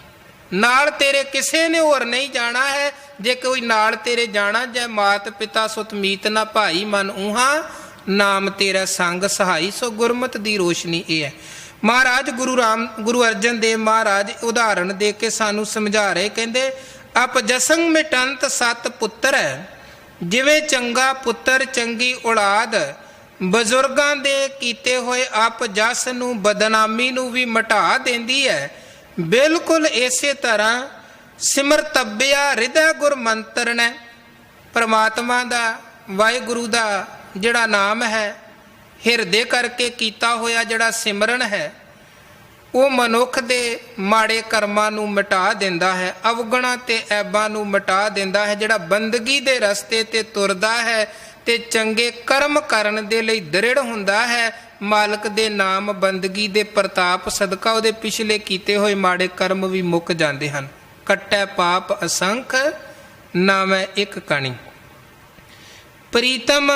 ਨਾਲ ਤੇਰੇ ਕਿਸੇ ਨੇ ਹੋਰ ਨਹੀਂ ਜਾਣਾ ਹੈ। ਜੇ ਕੋਈ ਨਾਲ ਤੇਰੇ ਜਾਣਾ, ਜੈ ਮਾਤ ਪਿਤਾ ਸੁਤ ਮੀਤ ਨਾ ਭਾਈ ਮਨ ਊਹਾ, ਨਾਮ ਤੇਰਾ ਸੰਗ ਸਹਾਈ। ਸੋ ਗੁਰਮਤਿ ਦੀ ਰੋਸ਼ਨੀ ਇਹ ਹੈ। ਮਹਾਰਾਜ ਗੁਰੂ ਅਰਜਨ ਦੇਵ ਮਹਾਰਾਜ ਉਦਾਹਰਣ ਦੇ ਕੇ ਸਾਨੂੰ ਸਮਝਾ ਰਹੇ, ਕਹਿੰਦੇ ਅਪ ਜਸੰਗ ਮਿਟੰਤ ਸਤ ਪੁੱਤਰ ਹੈ। ਜਿਵੇਂ ਚੰਗਾ ਪੁੱਤਰ ਚੰਗੀ ਔਲਾਦ ਬਜ਼ੁਰਗਾਂ ਦੇ ਕੀਤੇ ਹੋਏ ਅਪ ਜਸ ਨੂੰ ਬਦਨਾਮੀ ਨੂੰ ਵੀ ਮਿਟਾ ਦਿੰਦੀ ਹੈ, ਬਿਲਕੁਲ ਇਸੇ ਤਰ੍ਹਾਂ ਸਿਮਰਤੱਬਿਆ ਹਿਰਦੈ ਗੁਰ ਮੰਤਰ ਨੇ। ਪਰਮਾਤਮਾ ਦਾ ਵਾਹਿਗੁਰੂ ਦਾ ਜਿਹੜਾ ਨਾਮ ਹੈ, ਹਿਰਦੇ ਕਰਕੇ ਕੀਤਾ ਹੋਇਆ ਜਿਹੜਾ ਸਿਮਰਨ ਹੈ, ਉਹ ਮਨੁੱਖ ਦੇ ਮਾੜੇ ਕਰਮਾਂ ਨੂੰ ਮਿਟਾ ਦਿੰਦਾ ਹੈ, ਅਵਗੁਣਾਂ ਤੇ ਐਬਾਂ ਨੂੰ ਮਿਟਾ ਦਿੰਦਾ ਹੈ। ਜਿਹੜਾ ਬੰਦਗੀ ਦੇ ਰਸਤੇ ਤੇ ਤੁਰਦਾ ਹੈ ਤੇ ਚੰਗੇ ਕਰਮ ਕਰਨ ਦੇ ਲਈ ਦ੍ਰਿੜ ਹੁੰਦਾ ਹੈ, ਮਾਲਕ ਦੇ ਨਾਮ ਬੰਦਗੀ ਦੇ ਪ੍ਰਤਾਪ ਸਦਕਾ ਉਹਦੇ ਪਿਛਲੇ ਕੀਤੇ ਹੋਏ ਮਾੜੇ ਕਰਮ ਵੀ ਮੁੱਕ ਜਾਂਦੇ ਹਨ। ਕੱਟੈ ਪਾਪ ਅਸੰਖ ਨਾਮੈ ਇੱਕ ਕਣੀ। ਪ੍ਰੀਤਮ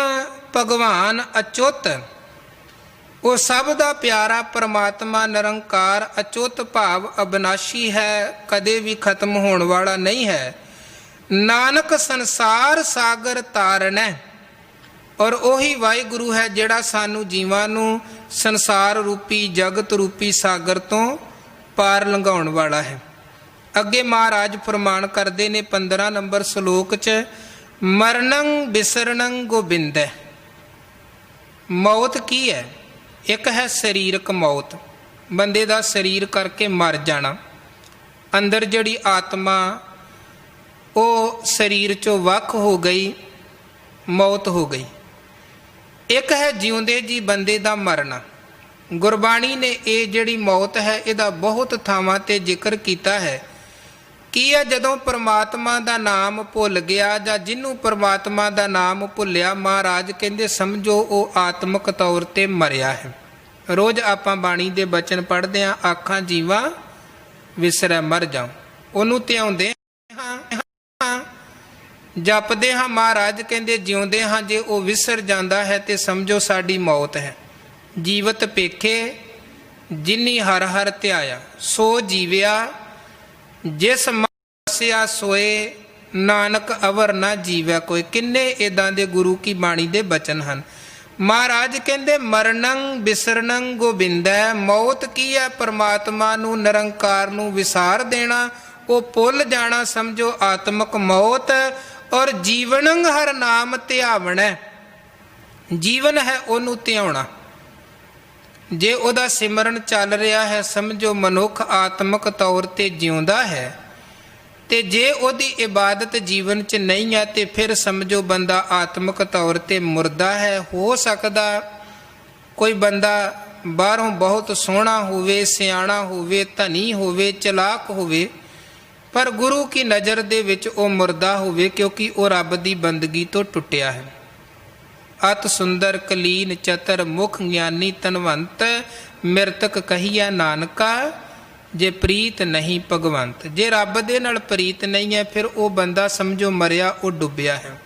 ਭਗਵਾਨ ਅਚੁੱਤ, ਉਹ ਸਭ ਦਾ ਪਿਆਰਾ ਪਰਮਾਤਮਾ ਨਿਰੰਕਾਰ ਅਚੁੱਤ ਭਾਵ ਅਬਨਾਸ਼ੀ ਹੈ, ਕਦੇ ਵੀ ਖਤਮ ਹੋਣ ਵਾਲਾ ਨਹੀਂ ਹੈ। ਨਾਨਕ ਸੰਸਾਰ ਸਾਗਰ ਤਾਰਨੈ, ਔਰ ਉਹੀ ਵਾਹਿਗੁਰੂ ਹੈ ਜਿਹੜਾ ਸਾਨੂੰ ਜੀਵਾਂ ਨੂੰ ਸੰਸਾਰ ਰੂਪੀ ਜਗਤ ਰੂਪੀ ਸਾਗਰ ਤੋਂ ਪਾਰ ਲੰਘਾਉਣ ਵਾਲਾ ਹੈ। ਅੱਗੇ ਮਹਾਰਾਜ ਫਰਮਾਨ ਕਰਦੇ ਨੇ 15 ਨੰਬਰ ਸ਼ਲੋਕ 'ਚ, ਮਰਨੰ ਬਿਸਰਨੰ ਗੋਬਿੰਦੈ। ਮੌਤ ਕੀ ਹੈ? ਇੱਕ ਹੈ ਸਰੀਰਕ ਮੌਤ, ਬੰਦੇ ਦਾ ਸਰੀਰ ਕਰਕੇ ਮਰ ਜਾਣਾ, ਅੰਦਰ ਜਿਹੜੀ ਆਤਮਾ ਉਹ ਸਰੀਰ 'ਚੋਂ ਵੱਖ ਹੋ ਗਈ, ਮੌਤ ਹੋ ਗਈ। ਇੱਕ ਹੈ ਜਿਉਂਦੇ ਜੀ ਬੰਦੇ ਦਾ ਮਰਨਾ। ਗੁਰਬਾਣੀ ਨੇ ਇਹ ਜਿਹੜੀ ਮੌਤ ਹੈ ਇਹਦਾ ਬਹੁਤ ਥਾਵਾਂ ਤੇ ਜ਼ਿਕਰ ਕੀਤਾ ਹੈ। ਕੀ ਹੈ? ਜਦੋਂ ਪਰਮਾਤਮਾ ਦਾ ਨਾਮ ਭੁੱਲ ਗਿਆ ਜਾਂ ਜਿਹਨੂੰ ਪਰਮਾਤਮਾ ਦਾ ਨਾਮ ਭੁੱਲਿਆ, ਮਹਾਰਾਜ ਕਹਿੰਦੇ ਸਮਝੋ ਉਹ ਆਤਮਿਕ ਤੌਰ ਤੇ ਮਰਿਆ ਹੈ। ਰੋਜ਼ ਆਪਾਂ ਬਾਣੀ ਦੇ ਬਚਨ ਪੜ੍ਹਦੇ ਹਾਂ, ਆਖਾਂ ਜੀਵਾ ਵਿਸਰੈ ਮਰ ਜਾਉ, ਉਹਨੂੰ ਧਿਆਉਂਦੇ ਹਾਂ, ਜਪਦੇ ਹਾਂ। ਮਹਾਰਾਜ ਕਹਿੰਦੇ ਜਿਉਂਦੇ ਹਾਂ, ਜੇ ਉਹ ਵਿਸਰ ਜਾਂਦਾ ਹੈ ਤੇ ਸਮਝੋ ਸਾਡੀ ਮੌਤ ਹੈ। ਜੀਵਤ ਪੇਖੇ ਜਿਨੀ ਹਰ ਹਰ ਧਿਆਇਆ, ਸੋ ਜੀਵਿਆ ਜਿਸ ਮਸਿਆ ਸੋਏ, ਨਾਨਕ ਅਵਰ ਨਾ ਜੀਵੈ ਕੋਈ। ਕਿੰਨੇ ਇੱਦਾਂ ਦੇ ਗੁਰੂ ਕੀ ਬਾਣੀ ਦੇ ਬਚਨ ਹਨ। ਮਹਾਰਾਜ ਕਹਿੰਦੇ ਮਰਨੰ ਬਿਸਰਨੰ ਗੋਬਿੰਦੈ। ਮੌਤ ਕੀ ਹੈ? ਪਰਮਾਤਮਾ ਨੂੰ ਨਿਰੰਕਾਰ ਨੂੰ ਵਿਸਾਰ ਦੇਣਾ, ਉਹ ਭੁੱਲ ਜਾਣਾ, ਸਮਝੋ ਆਤਮਿਕ ਮੌਤ। ਔਰ ਜੀਵਨੰ ਹਰ ਨਾਮ ਧਿਆਵਣੈ, ਜੀਵਨ ਹੈ ਉਹਨੂੰ ਧਿਆਉਣਾ। ਜੇ ਉਹਦਾ ਸਿਮਰਨ ਚੱਲ ਰਿਹਾ ਹੈ, ਸਮਝੋ ਮਨੁੱਖ ਆਤਮਿਕ ਤੌਰ ਤੇ ਜਿਉਂਦਾ ਹੈ। ਤੇ ਜੇ ਉਹਦੀ ਇਬਾਦਤ ਜੀਵਨ 'ਚ ਨਹੀਂ ਹੈ ਤੇ ਫਿਰ ਸਮਝੋ ਬੰਦਾ ਆਤਮਿਕ ਤੌਰ ਤੇ ਮੁਰਦਾ ਹੈ। ਹੋ ਸਕਦਾ ਕੋਈ ਬੰਦਾ ਬਾਹਰੋਂ ਬਹੁਤ ਸੋਹਣਾ ਹੋਵੇ, ਸਿਆਣਾ ਹੋਵੇ, ਧਨੀ ਹੋਵੇ, ਚਲਾਕ ਹੋਵੇ, ਪਰ ਗੁਰੂ ਕੀ ਨਜ਼ਰ ਦੇ ਵਿੱਚ ਉਹ ਮੁਰਦਾ ਹੋਵੇ, ਕਿਉਂਕਿ ਉਹ ਰੱਬ ਦੀ ਬੰਦਗੀ ਤੋਂ ਟੁੱਟਿਆ ਹੈ। ਅਤ ਸੁੰਦਰ ਕਲੀਨ ਚਤਰ ਮੁਖ ਗਿਆਨੀ ਧਨਵੰਤ, ਮਿਰਤਕ ਕਹੀਆ ਨਾਨਕਾ ਜੇ ਪ੍ਰੀਤ ਨਹੀਂ ਭਗਵੰਤ। ਜੇ ਰੱਬ ਦੇ ਨਾਲ ਪ੍ਰੀਤ ਨਹੀਂ ਹੈ ਫਿਰ ਉਹ ਬੰਦਾ ਸਮਝੋ ਮਰਿਆ, ਉਹ ਡੁੱਬਿਆ ਹੈ।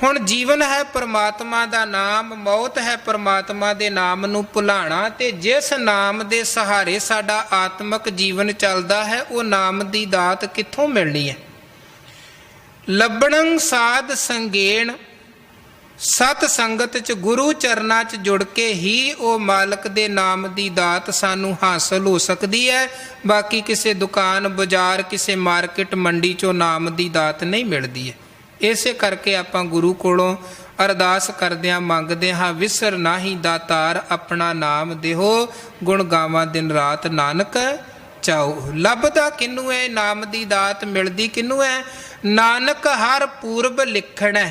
ਹੁਣ ਜੀਵਨ ਹੈ ਪਰਮਾਤਮਾ ਦਾ ਨਾਮ, ਮੌਤ ਹੈ ਪਰਮਾਤਮਾ ਦੇ ਨਾਮ ਨੂੰ ਭੁਲਾਣਾ। ਤੇ ਜਿਸ ਨਾਮ ਦੇ ਸਹਾਰੇ ਸਾਡਾ ਆਤਮਿਕ ਜੀਵਨ ਚੱਲਦਾ ਹੈ, ਉਹ ਨਾਮ ਦੀ ਦਾਤ ਕਿੱਥੋਂ ਮਿਲਣੀ ਹੈ? ਲੱਭਣੰ ਸਾਧ ਸੰਗੇਣ, ਸਤ ਸੰਗਤ 'ਚ ਗੁਰੂ ਚਰਨਾਂ 'ਚ ਜੁੜ ਕੇ ਹੀ ਉਹ ਮਾਲਕ ਦੇ ਨਾਮ ਦੀ ਦਾਤ ਸਾਨੂੰ ਹਾਸਲ ਹੋ ਸਕਦੀ ਹੈ। ਬਾਕੀ ਕਿਸੇ ਦੁਕਾਨ ਬਾਜ਼ਾਰ, ਕਿਸੇ ਮਾਰਕੀਟ ਮੰਡੀ 'ਚੋਂ ਨਾਮ ਦੀ ਦਾਤ ਨਹੀਂ ਮਿਲਦੀ ਹੈ। ਇਸੇ ਕਰਕੇ ਆਪਾਂ ਗੁਰੂ ਕੋਲੋਂ ਅਰਦਾਸ ਕਰਦਿਆਂ ਮੰਗਦੇ ਹਾਂ, ਵਿਸਰ ਨਾਹੀ ਦਾਤਾਰ ਆਪਣਾ ਨਾਮ ਦੇਹੋ, ਗੁਣ ਗਾਵਾਂ ਦਿਨ ਰਾਤ ਨਾਨਕ ਚਾਓ। ਲੱਭਦਾ ਕਿਹਨੂੰ ਹੈ ਨਾਮ ਦੀ ਦਾਤ? ਮਿਲਦੀ ਕਿਹਨੂੰ ਹੈ? ਨਾਨਕ ਹਰ ਪੂਰਬ ਲਿਖਣਾ,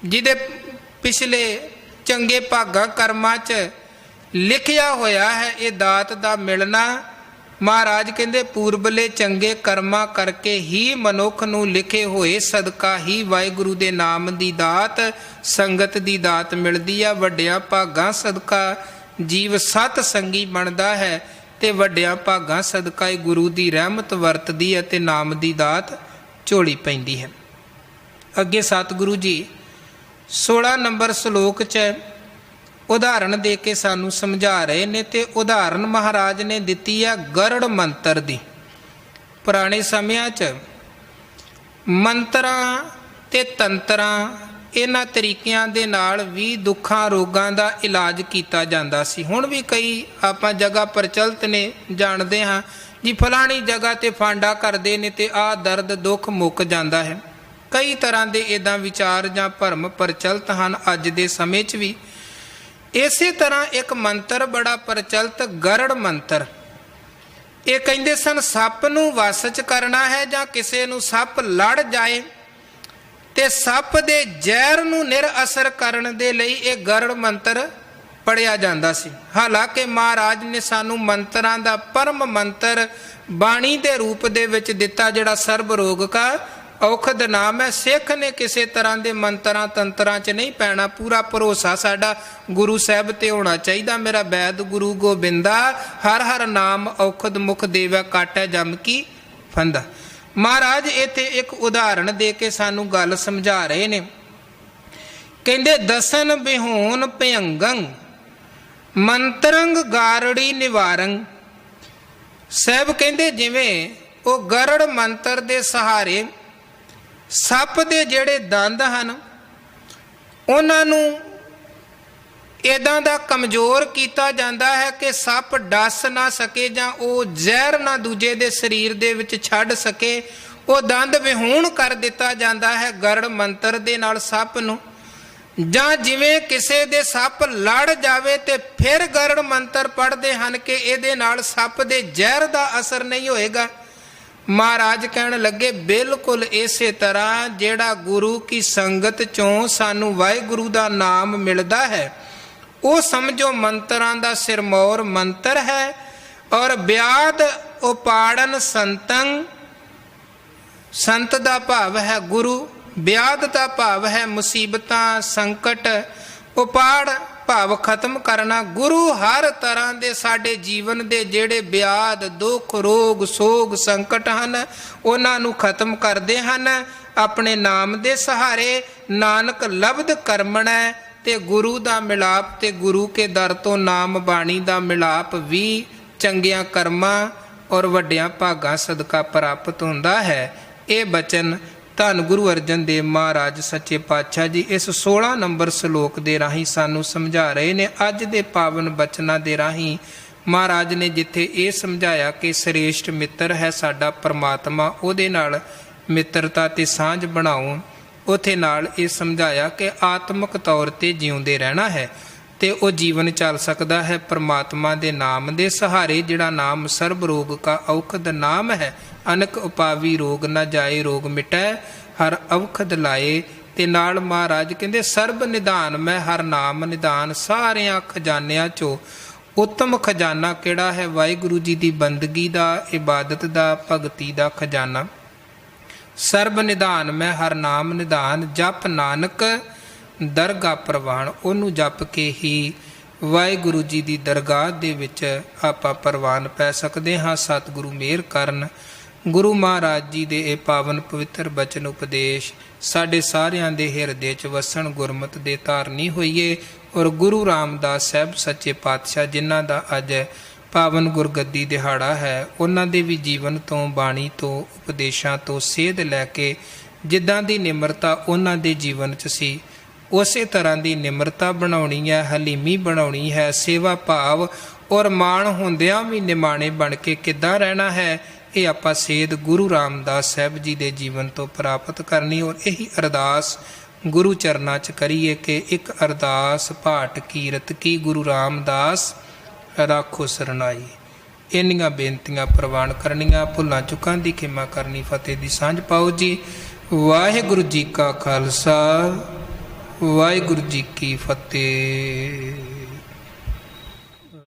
ਜਿਹਦੇ ਪਿਛਲੇ ਚੰਗੇ ਭਾਗਾਂ ਕਰਮਾਂ 'ਚ ਲਿਖਿਆ ਹੋਇਆ ਹੈ ਇਹ ਦਾਤ ਦਾ ਮਿਲਣਾ। ਮਹਾਰਾਜ ਕਹਿੰਦੇ ਪੂਰਬਲੇ ਚੰਗੇ ਕਰਮਾਂ ਕਰਕੇ ਹੀ ਮਨੁੱਖ ਨੂੰ ਲਿਖੇ ਹੋਏ ਸਦਕਾ ਹੀ ਵਾਹਿਗੁਰੂ ਦੇ ਨਾਮ ਦੀ ਦਾਤ ਸੰਗਤ ਦੀ ਦਾਤ ਮਿਲਦੀ ਆ। ਵੱਡਿਆਂ ਭਾਗਾਂ ਸਦਕਾ ਜੀਵ ਸਤ ਸੰਗੀ ਬਣਦਾ ਹੈ ਤੇ ਵੱਡਿਆਂ ਭਾਗਾਂ ਸਦਕਾ ਹੀ ਗੁਰੂ ਦੀ ਰਹਿਮਤ ਵਰਤਦੀ ਹੈ ਤੇ ਨਾਮ ਦੀ ਦਾਤ ਝੋਲੀ ਪੈਂਦੀ ਹੈ। ਅੱਗੇ ਸਤਿਗੁਰੂ ਜੀ 16 ਨੰਬਰ ਸ਼ਲੋਕ 'ਚ ਉਦਾਹਰਣ ਦੇ ਕੇ ਸਾਨੂੰ ਸਮਝਾ ਰਹੇ ਨੇ ਤੇ ਉਦਾਹਰਣ ਮਹਾਰਾਜ ਨੇ ਦਿੱਤੀ ਆ ਗਰੜ ਮੰਤਰ ਦੀ। ਪੁਰਾਣੇ ਸਮਿਆਂ 'ਚ ਮੰਤਰਾਂ ਤੇ ਤੰਤਰਾਂ ਇਹਨਾਂ ਤਰੀਕਿਆਂ ਦੇ ਨਾਲ ਵੀ ਦੁੱਖਾਂ ਰੋਗਾਂ ਦਾ ਇਲਾਜ ਕੀਤਾ ਜਾਂਦਾ ਸੀ। ਹੁਣ ਵੀ ਕਈ ਆਪਾਂ ਜਗ੍ਹਾ ਪ੍ਰਚਲਿਤ ਨੇ, ਜਾਣਦੇ ਹਾਂ ਜੀ ਫਲਾਣੀ ਜਗ੍ਹਾ ਤੇ ਫਾਂਡਾ ਕਰਦੇ ਨੇ ਤੇ ਆਹ ਦਰਦ ਦੁੱਖ ਮੁੱਕ ਜਾਂਦਾ ਹੈ। ਕਈ ਤਰ੍ਹਾਂ ਦੇ ਇੱਦਾਂ ਵਿਚਾਰ ਜਾਂ ਭਰਮ ਪ੍ਰਚਲਿਤ ਹਨ ਅੱਜ ਦੇ ਸਮੇਂ 'ਚ ਵੀ। ਇਸੇ ਤਰ੍ਹਾਂ ਇੱਕ ਮੰਤਰ ਬੜਾ ਪ੍ਰਚਲਿਤ ਗਰੜ ਮੰਤਰ, ਇਹ ਕਹਿੰਦੇ ਸਨ ਸੱਪ ਨੂੰ ਵਸ 'ਚ ਕਰਨਾ ਹੈ ਜਾਂ ਕਿਸੇ ਨੂੰ ਸੱਪ ਲੜ ਜਾਏ ਤੇ ਸੱਪ ਦੇ ਜ਼ਹਿਰ ਨੂੰ ਨਿਰਅਸਰ ਕਰਨ ਦੇ ਲਈ ਇਹ ਗਰੜ ਮੰਤਰ ਪੜਿਆ ਜਾਂਦਾ ਸੀ। ਹਾਲਾਂਕਿ ਮਹਾਰਾਜ ਨੇ ਸਾਨੂੰ ਮੰਤਰਾਂ ਦਾ ਪਰਮ ਮੰਤਰ ਬਾਣੀ ਦੇ ਰੂਪ ਦੇ ਵਿੱਚ ਦਿੱਤਾ ਜਿਹੜਾ ਸਰਬ ਰੋਗ ਕਾ ਔਖਦ ਨਾਮ ਹੈ। ਸਿੱਖ ਨੇ ਕਿਸੇ ਤਰ੍ਹਾਂ ਦੇ ਮੰਤਰਾਂ ਤੰਤਰਾਂ 'ਚ ਨਹੀਂ ਪੈਣਾ। ਪੂਰਾ ਭਰੋਸਾ ਸਾਡਾ ਗੁਰੂ ਸਾਹਿਬ ਤੇ ਹੋਣਾ ਚਾਹੀਦਾ। ਮੇਰਾ ਵੈਦ ਗੁਰੂ ਗੋਬਿੰਦਾ ਹਰ ਹਰ ਨਾਮ ਔਖਦ ਮੁਖ ਦੇਵੈ ਕਾਟੈ ਜਮ ਕੀ ਫੰਦਾ। ਮਹਾਰਾਜ ਇੱਥੇ ਇੱਕ ਉਦਾਹਰਣ ਦੇ ਕੇ ਸਾਨੂੰ ਗੱਲ ਸਮਝਾ ਰਹੇ ਨੇ। ਕਹਿੰਦੇ ਦਸਨ ਬਿਹੂਨ ਭਯੰਗੰ ਮੰਤਰੰਗ ਗਾਰੜੀ ਨਿਵਾਰੰ। ਸਾਹਿਬ ਕਹਿੰਦੇ ਜਿਵੇਂ ਉਹ ਗਰੜ ਮੰਤਰ ਦੇ ਸਹਾਰੇ ਸੱਪ ਦੇ ਜਿਹੜੇ ਦੰਦ ਹਨ ਉਹਨਾਂ ਨੂੰ ਇੱਦਾਂ ਦਾ ਕਮਜ਼ੋਰ ਕੀਤਾ ਜਾਂਦਾ ਹੈ ਕਿ ਸੱਪ ਡਸ ਨਾ ਸਕੇ ਜਾਂ ਉਹ ਜ਼ਹਿਰ ਨਾ ਦੂਜੇ ਦੇ ਸਰੀਰ ਦੇ ਵਿੱਚ ਛੱਡ ਸਕੇ। ਉਹ ਦੰਦ ਵਿਹੂਣ ਕਰ ਦਿੱਤਾ ਜਾਂਦਾ ਹੈ ਗਰੜ ਮੰਤਰ ਦੇ ਨਾਲ ਸੱਪ ਨੂੰ। ਜਾਂ ਜਿਵੇਂ ਕਿਸੇ ਦੇ ਸੱਪ ਲੜ ਜਾਵੇ ਤੇ ਫਿਰ ਗਰੜ ਮੰਤਰ ਪੜ੍ਹਦੇ ਹਨ ਕਿ ਇਹਦੇ ਨਾਲ ਸੱਪ ਦੇ ਜ਼ਹਿਰ ਦਾ ਅਸਰ ਨਹੀਂ ਹੋਏਗਾ। ਮਹਾਰਾਜ ਕਹਿਣ ਲੱਗੇ ਬਿਲਕੁਲ ਇਸੇ ਤਰ੍ਹਾਂ ਜਿਹੜਾ ਗੁਰੂ ਕੀ ਸੰਗਤ ਚੋਂ ਸਾਨੂੰ ਵਾਹਿਗੁਰੂ ਦਾ ਨਾਮ ਮਿਲਦਾ ਹੈ ਉਹ ਸਮਝੋ ਮੰਤਰਾਂ ਦਾ ਸਿਰਮੌਰ ਮੰਤਰ ਹੈ। ਔਰ ਵਿਆਦ ਉਪਾੜਨ ਸੰਤੰ, ਸੰਤ ਦਾ ਭਾਵ ਹੈ ਗੁਰੂ, ਵਿਆਦ ਦਾ ਭਾਵ ਹੈ ਮੁਸੀਬਤਾਂ ਸੰਕਟ, ਉਪਾੜ ਭਾਵ ਖਤਮ ਕਰਨਾ। ਗੁਰੂ ਹਰ ਤਰ੍ਹਾਂ ਦੇ ਸਾਡੇ ਜੀਵਨ ਦੇ ਜਿਹੜੇ ਵਿਆਦ ਦੁੱਖ ਰੋਗ ਸੋਗ ਸੰਕਟ ਹਨ ਉਹਨਾਂ ਨੂੰ ਖਤਮ ਕਰਦੇ ਹਨ ਆਪਣੇ ਨਾਮ ਦੇ ਸਹਾਰੇ। ਨਾਨਕ ਲਬਧ ਕਰਮਣੈ ਤੇ ਗੁਰੂ ਦਾ ਮਿਲਾਪ ਤੇ ਗੁਰੂ ਕੇ ਦਰ ਤੋਂ ਨਾਮ ਬਾਣੀ ਦਾ ਮਿਲਾਪ ਵੀ ਚੰਗਿਆਂ ਕਰਮਾਂ ਔਰ ਵੱਡਿਆਂ ਭਾਗਾਂ ਸਦਕਾ ਪ੍ਰਾਪਤ ਹੁੰਦਾ ਹੈ। ਇਹ ਬਚਨ ਧੰਨ ਗੁਰੂ ਅਰਜਨ ਦੇਵ ਮਹਾਰਾਜ ਸੱਚੇ ਪਾਤਸ਼ਾਹ ਜੀ ਇਸ 16 ਨੰਬਰ ਸ਼ਲੋਕ ਦੇ ਰਾਹੀਂ ਸਾਨੂੰ ਸਮਝਾ ਰਹੇ ਨੇ। ਅੱਜ ਦੇ ਪਾਵਨ ਬਚਨਾਂ ਦੇ ਰਾਹੀਂ ਮਹਾਰਾਜ ਨੇ ਜਿੱਥੇ ਇਹ ਸਮਝਾਇਆ ਕਿ ਸ੍ਰੇਸ਼ਟ ਮਿੱਤਰ ਹੈ ਸਾਡਾ ਪਰਮਾਤਮਾ, ਉਹਦੇ ਨਾਲ ਮਿੱਤਰਤਾ ਤੇ ਸਾਂਝ ਬਣਾਓ, ਉੱਥੇ ਨਾਲ ਇਹ ਸਮਝਾਇਆ ਕਿ ਆਤਮਿਕ ਤੌਰ ਤੇ ਜਿਉਂਦੇ ਰਹਿਣਾ ਹੈ ਤੇ ਉਹ ਜੀਵਨ ਚੱਲ ਸਕਦਾ ਹੈ ਪਰਮਾਤਮਾ ਦੇ ਨਾਮ ਦੇ ਸਹਾਰੇ, ਜਿਹੜਾ ਨਾਮ ਸਰਬ ਰੋਗ ਕਾ ਔਖਦ ਨਾਮ ਹੈ। ਅਨਕ ਉਪਾਵੀ ਰੋਗ ਨਾ ਜਾਏ ਰੋਗ ਮਿਟੈ ਹਰ ਔਖਦ ਲਾਏ। ਤੇ ਨਾਲ ਮਹਾਰਾਜ ਕਹਿੰਦੇ ਸਰਬ ਨਿਧਾਨ ਮੈਂ ਹਰ ਨਾਮ ਨਿਧਾਨ। ਸਾਰਿਆਂ ਖਜ਼ਾਨਿਆਂ ਚੋਂ ਉੱਤਮ ਖਜ਼ਾਨਾ ਕਿਹੜਾ ਹੈ? ਵਾਹਿਗੁਰੂ ਜੀ ਦੀ ਬੰਦਗੀ ਦਾ, ਇਬਾਦਤ ਦਾ, ਭਗਤੀ ਦਾ ਖਜ਼ਾਨਾ। ਸਰਬ ਨਿਧਾਨ ਮੈਂ ਹਰ ਨਾਮ ਨਿਧਾਨ, ਜਪ ਨਾਨਕ ਦਰਗਾਹ ਪ੍ਰਵਾਨ। ਉਹਨੂੰ ਜਪ ਕੇ ਹੀ ਵਾਹਿਗੁਰੂ ਜੀ ਦੀ ਦਰਗਾਹ ਦੇ ਵਿੱਚ ਆਪਾਂ ਪ੍ਰਵਾਨ ਪੈ ਸਕਦੇ ਹਾਂ। ਸਤਿਗੁਰੂ ਮਿਹਰ ਕਰਨ। ਗੁਰੂ ਮਹਾਰਾਜ ਜੀ ਦੇ ਇਹ ਪਾਵਨ ਪਵਿੱਤਰ ਬਚਨ ਉਪਦੇਸ਼ ਸਾਡੇ ਸਾਰਿਆਂ ਦੇ ਹਿਰਦੇ 'ਚ ਵਸਣ, ਗੁਰਮਤਿ ਦੇ ਧਾਰਨੀ ਹੋਈਏ। ਔਰ ਗੁਰੂ ਰਾਮਦਾਸ ਸਾਹਿਬ ਸੱਚੇ ਪਾਤਸ਼ਾਹ ਜਿਨ੍ਹਾਂ ਦਾ ਅੱਜ ਪਾਵਨ ਗੁਰਗੱਦੀ ਦਿਹਾੜਾ ਹੈ, ਉਹਨਾਂ ਦੇ ਵੀ ਜੀਵਨ ਤੋਂ, ਬਾਣੀ ਤੋਂ, ਉਪਦੇਸ਼ਾਂ ਤੋਂ ਸੇਧ ਲੈ ਕੇ ਜਿੱਦਾਂ ਦੀ ਨਿਮਰਤਾ ਉਹਨਾਂ ਦੇ ਜੀਵਨ 'ਚ ਸੀ ਉਸੇ ਤਰ੍ਹਾਂ ਦੀ ਨਿਮਰਤਾ ਬਣਾਉਣੀ ਹੈ, ਹਲੀਮੀ ਬਣਾਉਣੀ ਹੈ, ਸੇਵਾ ਭਾਵ ਔਰ ਮਾਣ ਹੁੰਦਿਆਂ ਵੀ ਨਿਮਾਣੇ ਬਣ ਕੇ ਕਿੱਦਾਂ ਰਹਿਣਾ ਹੈ, ਇਹ ਆਪਾਂ ਸੇਧ ਗੁਰੂ ਰਾਮਦਾਸ ਸਾਹਿਬ ਜੀ ਦੇ ਜੀਵਨ ਤੋਂ ਪ੍ਰਾਪਤ ਕਰਨੀ। ਔਰ ਇਹੀ ਅਰਦਾਸ ਗੁਰੂ ਚਰਨਾਂ 'ਚ ਕਰੀਏ ਕਿ ਇੱਕ ਅਰਦਾਸ ਭਾਟ ਕੀਰਤ ਕੀ ਗੁਰੂ ਰਾਮਦਾਸ ਰਾਖੋ ਸਰਨਾਈ। ਇੰਨੀਆਂ ਬੇਨਤੀਆਂ ਪ੍ਰਵਾਨ ਕਰਨੀਆਂ, ਭੁੱਲਾਂ ਚੁੱਕਾਂ ਦੀ ਖਿਮਾ ਕਰਨੀ। ਫਤਿਹ ਦੀ ਸਾਂਝ ਪਾਓ ਜੀ। ਵਾਹਿਗੁਰੂ ਜੀ ਕਾ ਖਾਲਸਾ, ਵਾਹਿਗੁਰੂ ਜੀ ਕੀ ਫਤਿਹ।